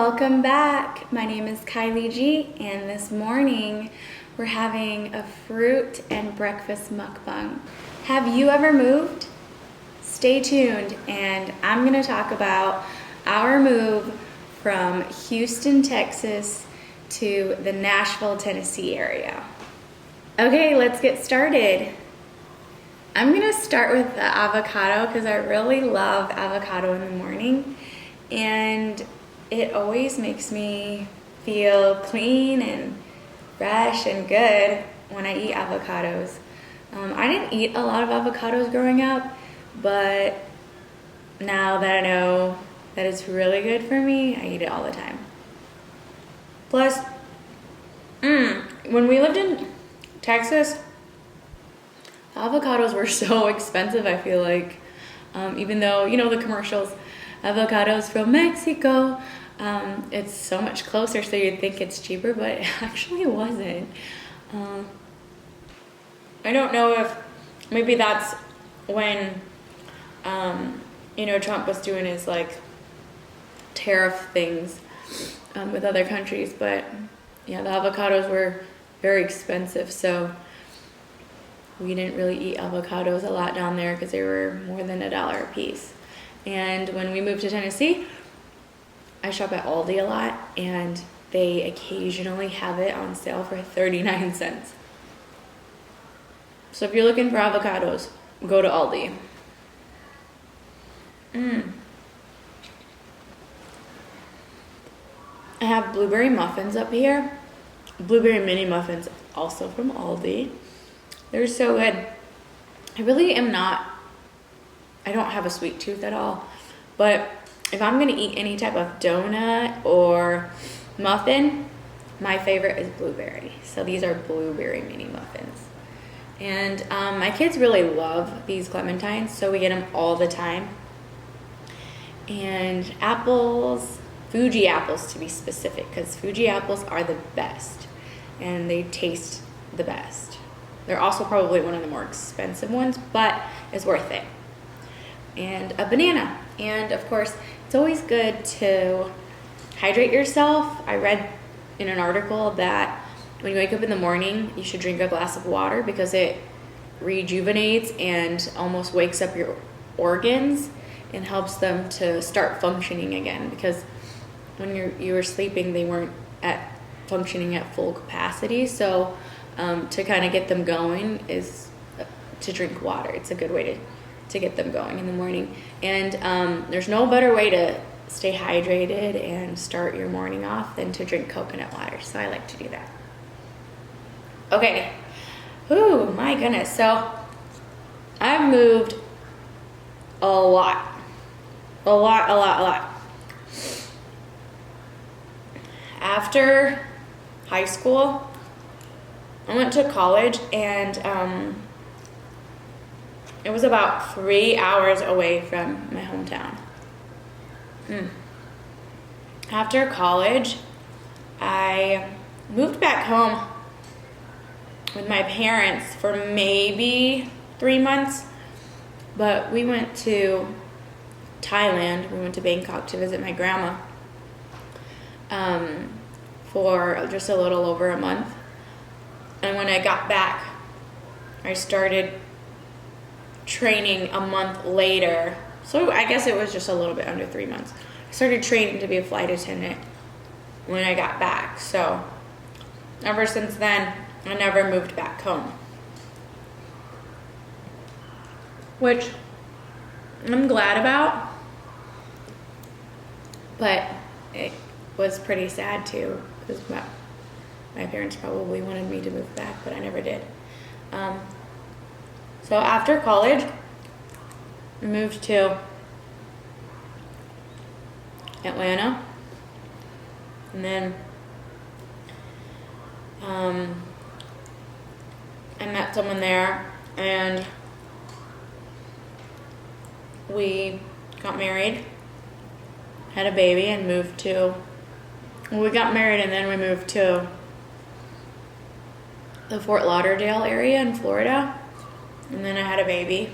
Welcome back. My name is Kylie G, and this morning we're having a fruit and breakfast mukbang. Have you ever moved? Stay tuned, and I'm going to talk about our move from Houston, Texas to the Nashville, Tennessee area. Okay, let's get started. I'm going to start with the avocado because I really love avocado in the morning, and it always makes me feel clean and fresh and good when I eat avocados. I didn't eat a lot of avocados growing up, but now that I know that it's really good for me, I eat it all the time. Plus, when we lived in Texas, avocados were so expensive, I feel like. Even though, you know, the commercials, avocados from Mexico, it's so much closer, so you'd think it's cheaper, but it actually wasn't. I don't know if maybe that's when, you know, Trump was doing his like tariff things with other countries, but yeah, the avocados were very expensive, so we didn't really eat avocados a lot down there because they were more than $1 a piece. And when we moved to Tennessee, I shop at Aldi a lot, and they occasionally have it on sale for 39 cents. So if you're looking for avocados, go to Aldi. I have blueberry muffins up here. Blueberry mini muffins, also from Aldi. They're so good. I don't have a sweet tooth at all, but if I'm gonna eat any type of donut or muffin, my favorite is blueberry. So these are blueberry mini muffins. And my kids really love these clementines, so we get them all the time. And apples, Fuji apples to be specific, because Fuji apples are the best and they taste the best. They're also probably one of the more expensive ones, but it's worth it. And a banana. And of course, it's always good to hydrate yourself. I read in an article that when you wake up in the morning, you should drink a glass of water because it rejuvenates and almost wakes up your organs and helps them to start functioning again, because when you were sleeping, they weren't functioning at full capacity. So to kind of get them going is to drink water. It's a good way to get them going in the morning. And there's no better way to stay hydrated and start your morning off than to drink coconut water. So I like to do that. Okay. Ooh, my goodness. So I've moved a lot. After high school, I went to college, and it was about 3 hours away from my hometown. After college, I moved back home with my parents for maybe 3 months, but we went to Thailand. We went to Bangkok to visit my grandma for just a little over a month. And when I got back, I started training a month later. So I guess it was just a little bit under 3 months. I started training to be a flight attendant when I got back. So ever since then, I never moved back home. Which I'm glad about, but it was pretty sad too, because my parents probably wanted me to move back, but I never did. So after college, I moved to Atlanta, and then I met someone there, and we got married, had a baby, and we got married and then we moved to the Fort Lauderdale area in Florida, and then I had a baby.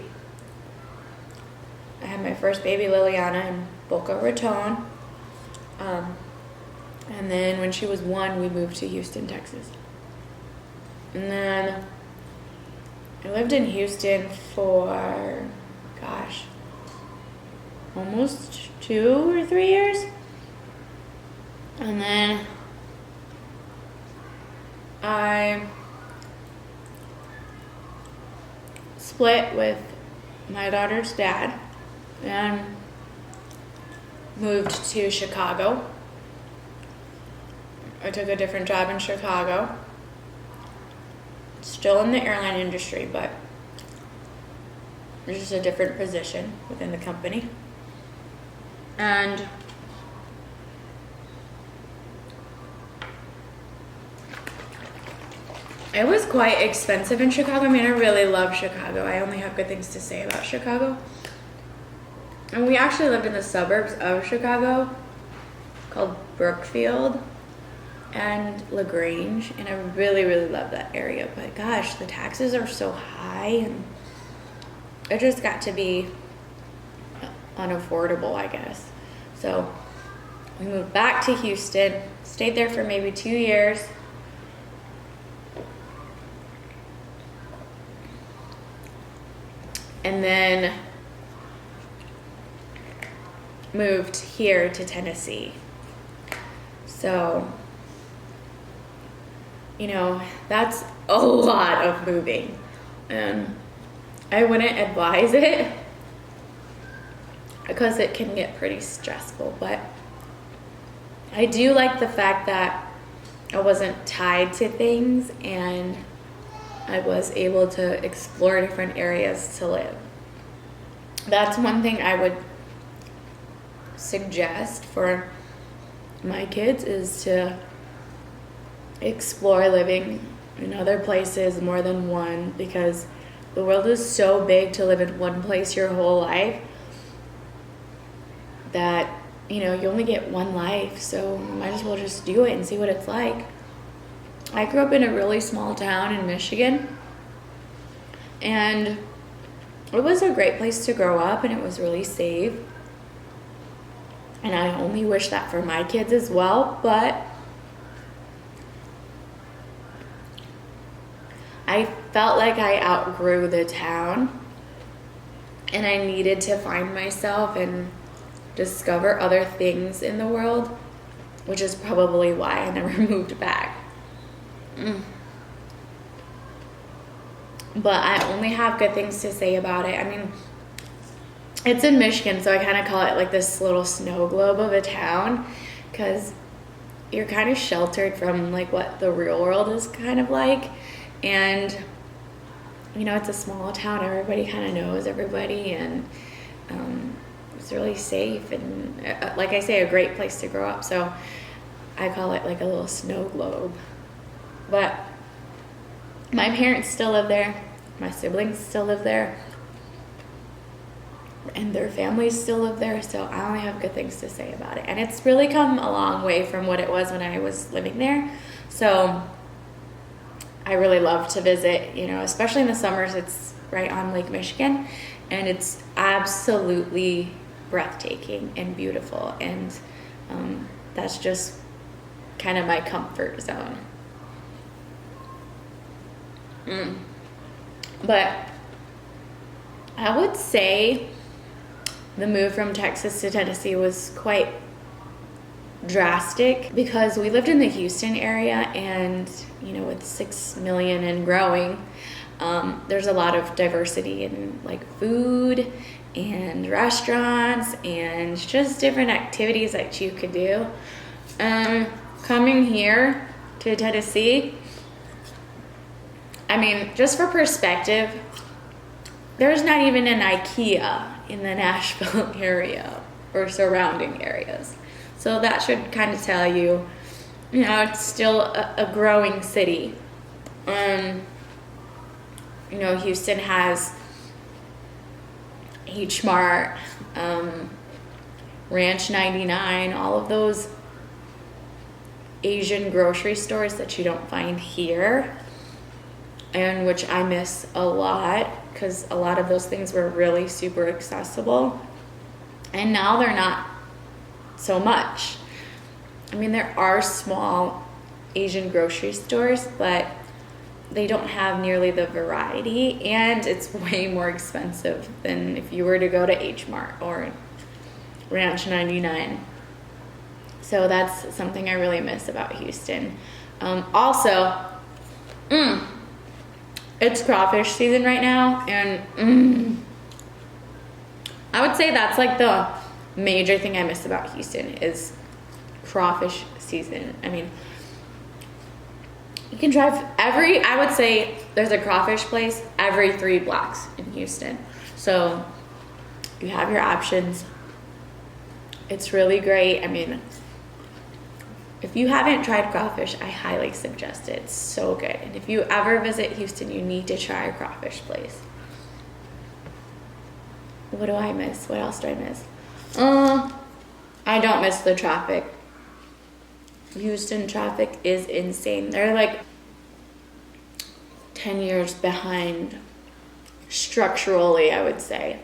I had my first baby, Liliana, in Boca Raton. And then when she was 1, we moved to Houston, Texas. And then I lived in Houston for, gosh, almost 2 or 3 years. And then I split with my daughter's dad and moved to Chicago. I took a different job in Chicago. Still in the airline industry, but just a different position within the company. And it was quite expensive in Chicago. I mean, I really love Chicago. I only have good things to say about Chicago. And we actually lived in the suburbs of Chicago called Brookfield and LaGrange, and I really, really love that area. But gosh, the taxes are so high, and it just got to be unaffordable, I guess. So we moved back to Houston, stayed there for maybe 2 years. And then moved here to Tennessee. So, you know, that's a lot of moving. And I wouldn't advise it because it can get pretty stressful. But I do like the fact that I wasn't tied to things and I was able to explore different areas to live. That's one thing I would suggest for my kids, is to explore living in other places, more than one, because the world is so big to live in one place your whole life that, you know, you only get one life, so you might as well just do it and see what it's like. I grew up in a really small town in Michigan, and it was a great place to grow up, and it was really safe. And I only wish that for my kids as well, but I felt like I outgrew the town, and I needed to find myself and discover other things in the world, which is probably why I never moved back. But I only have good things to say about it. I mean, it's in Michigan, so I kind of call it like this little snow globe of a town, because you're kind of sheltered from like what the real world is kind of like. And, you know, it's a small town. Everybody kind of knows everybody, and it's really safe. And like I say, a great place to grow up. So I call it like a little snow globe. But my parents still live there. My siblings still live there. And their families still live there. So I only have good things to say about it. And it's really come a long way from what it was when I was living there. So I really love to visit, you know, especially in the summers. It's right on Lake Michigan. And it's absolutely breathtaking and beautiful. And that's just kind of my comfort zone. But I would say the move from Texas to Tennessee was quite drastic, because we lived in the Houston area, and, you know, with 6 million and growing, there's a lot of diversity in like food and restaurants and just different activities that you could do. Coming here to Tennessee, I mean, just for perspective, there's not even an IKEA in the Nashville area or surrounding areas. So that should kind of tell you, you know, it's still a growing city. You know, Houston has H Mart, Ranch 99, all of those Asian grocery stores that you don't find here, and which I miss a lot, because a lot of those things were really super accessible, and now they're not so much. I mean, there are small Asian grocery stores, but they don't have nearly the variety, and it's way more expensive than if you were to go to H Mart or Ranch 99. So that's something I really miss about Houston. Also, it's crawfish season right now, and I would say that's like the major thing I miss about Houston is crawfish season. I mean, you can drive I would say there's a crawfish place every 3 blocks in Houston. So you have your options. It's really great. I mean, if you haven't tried crawfish, I highly suggest it. It's so good. And if you ever visit Houston, you need to try a crawfish place. What do I miss? What else do I miss? I don't miss the traffic. Houston traffic is insane. They're like 10 years behind structurally, I would say.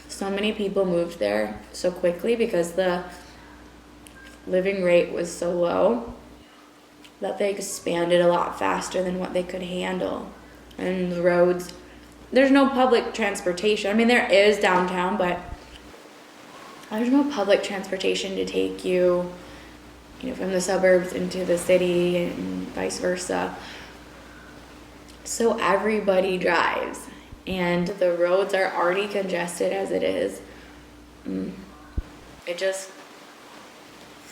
So many people moved there so quickly because the living rate was so low that they expanded a lot faster than what they could handle. And the roads, there's no public transportation. I mean, there is downtown, but there's no public transportation to take you, from the suburbs into the city and vice versa. So everybody drives, and the roads are already congested as it is. It just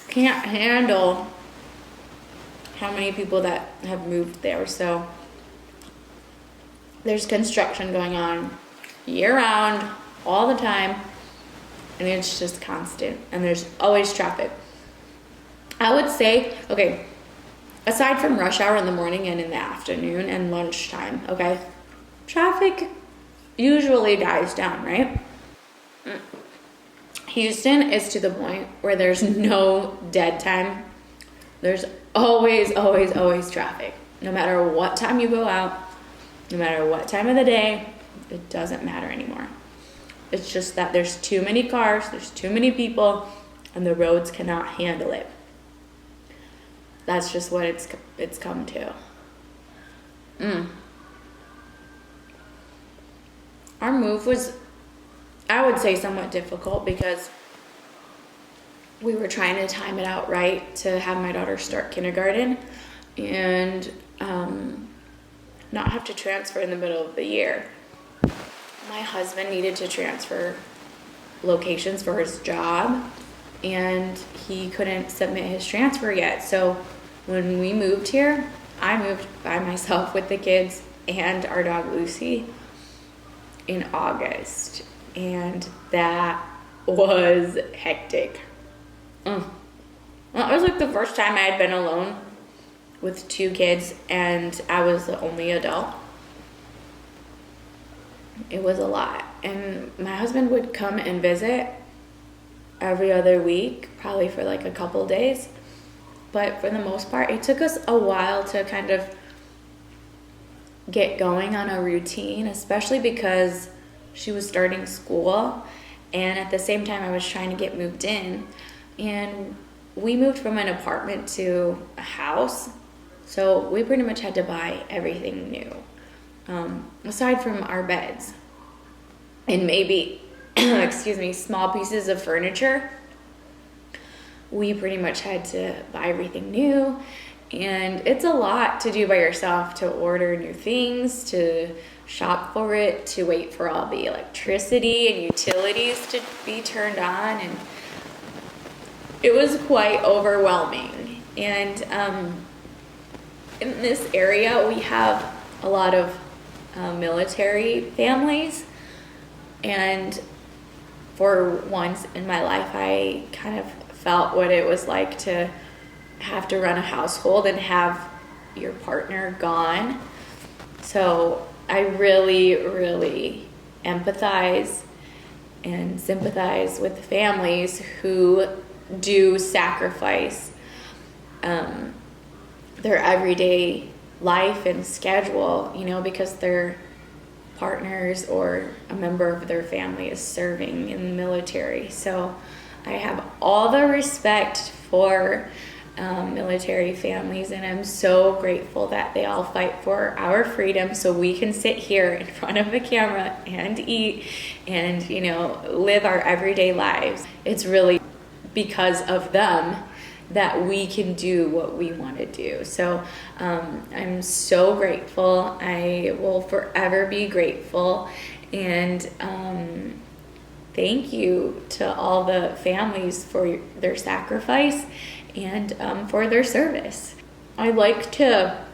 can't handle how many people that have moved there. So there's construction going on year round, all the time, and it's just constant, and there's always traffic. I would say, okay, aside from rush hour in the morning and in the afternoon and lunchtime, okay, traffic usually dies down, right? Houston is to the point where there's no dead time. There's always, always, always traffic. No matter what time you go out, no matter what time of the day, it doesn't matter anymore. It's just that there's too many cars, there's too many people, and the roads cannot handle it. That's just what it's come to. Our move was, I would say, somewhat difficult because we were trying to time it out right to have my daughter start kindergarten and not have to transfer in the middle of the year. My husband needed to transfer locations for his job, and he couldn't submit his transfer yet. So when we moved here, I moved by myself with the kids and our dog Lucy in August, and that was hectic. Well, it was like the first time I had been alone with 2 kids and I was the only adult. It was a lot, and my husband would come and visit every other week, probably for like a couple days, but for the most part it took us a while to kind of get going on a routine, especially because she was starting school, and at the same time I was trying to get moved in, and we moved from an apartment to a house, so we pretty much had to buy everything new. Aside from our beds and maybe, small pieces of furniture, we pretty much had to buy everything new. And it's a lot to do by yourself, to order new things, to shop for it, to wait for all the electricity and utilities to be turned on. And it was quite overwhelming. And in this area, we have a lot of military families, and for once in my life I kind of felt what it was like to have to run a household and have your partner gone. So I really, really empathize and sympathize with families who do sacrifice their everyday life and schedule, because their partners or a member of their family is serving in the military. So I have all the respect for military families, and I'm so grateful that they all fight for our freedom so we can sit here in front of a camera and eat and, you know, live our everyday lives. It's really because of them that we can do what we want to do. So I'm so grateful. I will forever be grateful. And thank you to all the families for their sacrifice and for their service. I like to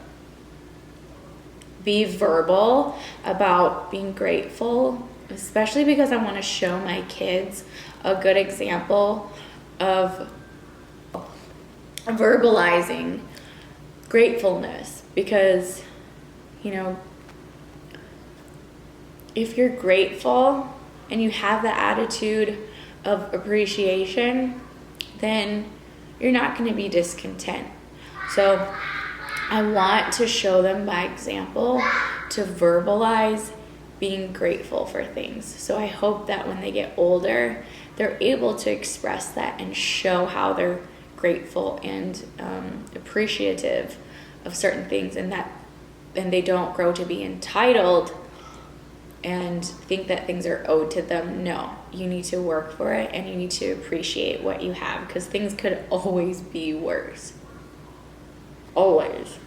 be verbal about being grateful, especially because I want to show my kids a good example of verbalizing gratefulness. Because, you know, if you're grateful and you have the attitude of appreciation, then you're not going to be discontent. So I want to show them by example to verbalize being grateful for things. So I hope that when they get older, they're able to express that and show how they're grateful and appreciative of certain things, and they don't grow to be entitled and think that things are owed to them. No, you need to work for it, and you need to appreciate what you have, because things could always be worse. Always.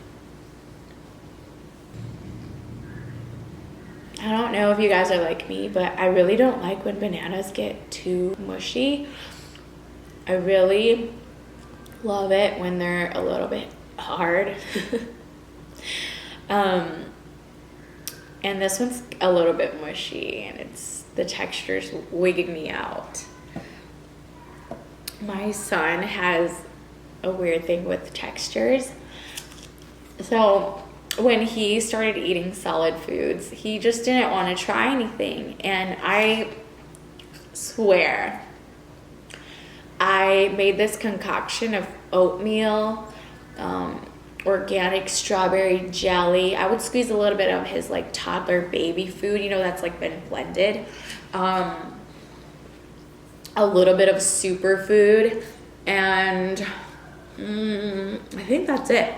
I don't know if you guys are like me, but I really don't like when bananas get too mushy. I really love it when they're a little bit hard. And this one's a little bit mushy, and the texture's wigging me out. My son has a weird thing with textures. So when he started eating solid foods, he just didn't want to try anything. And I swear, I made this concoction of oatmeal, organic strawberry jelly. I would squeeze a little bit of his like toddler baby food, you know, that's like been blended. A little bit of superfood, and I think that's it.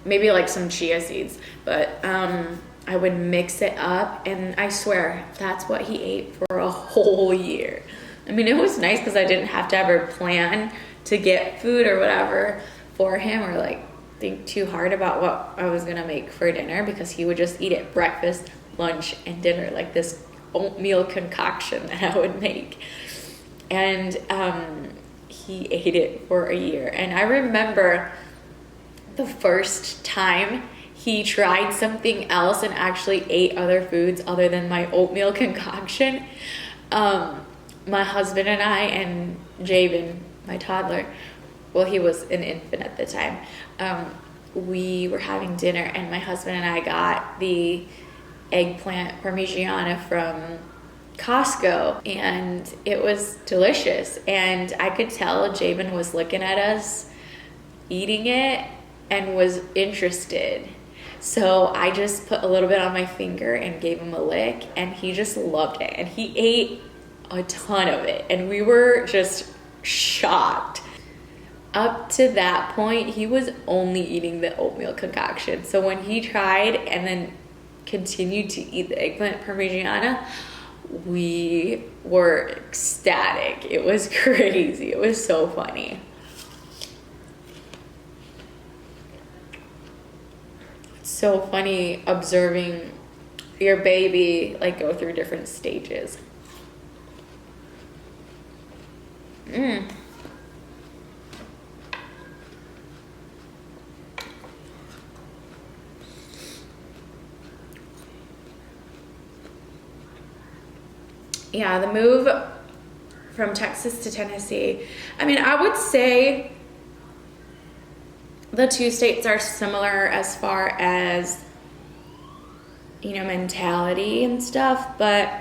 Maybe like some chia seeds, but I would mix it up, and I swear that's what he ate for a whole year. I mean, it was nice because I didn't have to ever plan to get food or whatever for him, or like think too hard about what I was gonna make for dinner, because he would just eat it breakfast, lunch, and dinner, like this oatmeal concoction that I would make. And he ate it for a year. And I remember the first time he tried something else and actually ate other foods other than my oatmeal concoction. My husband and I, and Jabin, my toddler, well, he was an infant at the time, we were having dinner, and my husband and I got the eggplant parmigiana from Costco, and it was delicious. And I could tell Jabin was looking at us eating it and was interested. So I just put a little bit on my finger and gave him a lick, and he just loved it. And he ate a ton of it, and we were just shocked. Up to that point, he was only eating the oatmeal concoction. So when he tried and then continued to eat the eggplant parmigiana, we were ecstatic. It was crazy. It was so funny. It's so funny observing your baby like go through different stages. Yeah, the move from Texas to Tennessee, I mean, I would say the two states are similar as far as, you know, mentality and stuff, but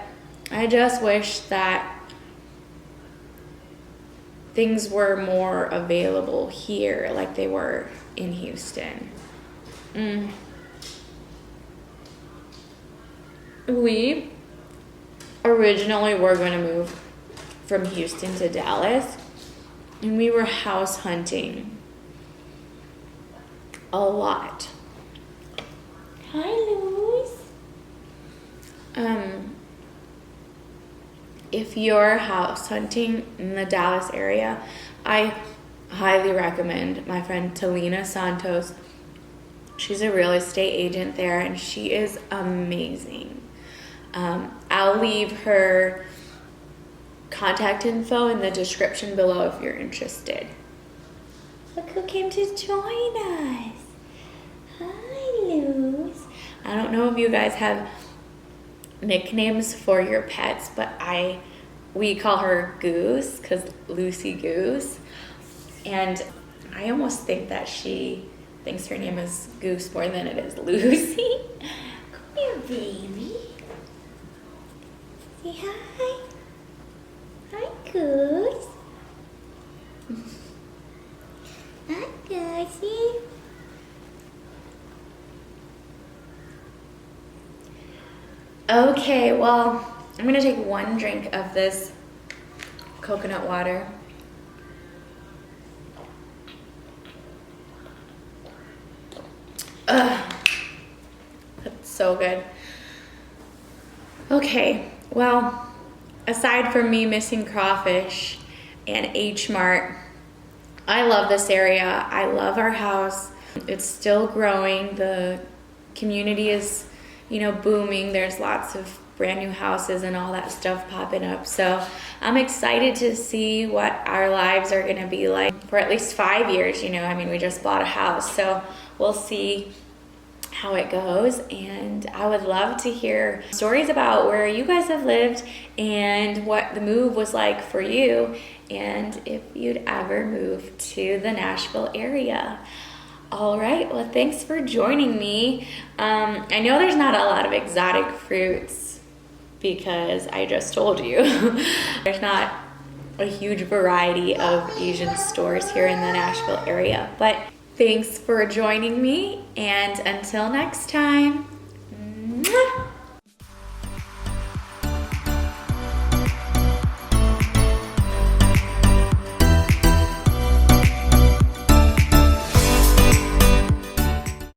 I just wish that things were more available here like they were in Houston. We originally were going to move from Houston to Dallas, and we were house hunting a lot. Hi, Luz. If you're house hunting in the Dallas area, I highly recommend my friend Talina Santos. She's a real estate agent there, and she is amazing. I'll leave her contact info in the description below if you're interested. Look who came to join us. Hi, Luz. I don't know if you guys have nicknames for your pets, but we call her Goose, because Lucy Goose. And I almost think that she thinks her name is Goose more than it is Lucy. Come here, baby. Say hi. Hi, Goose. Hi, Goosey. Okay, well, I'm gonna take one drink of this coconut water. Ugh, that's so good. Okay, well, aside from me missing crawfish and H Mart, I love this area. I love our house. It's still growing. The community is, booming. There's lots of brand new houses and all that stuff popping up. So I'm excited to see what our lives are gonna be like for at least 5 years. We just bought a house, so we'll see how it goes. And I would love to hear stories about where you guys have lived and what the move was like for you, and if you'd ever move to the Nashville area. All right, well, thanks for joining me. I know there's not a lot of exotic fruits because I just told you there's not a huge variety of Asian stores here in the Nashville area, but thanks for joining me, and until next time.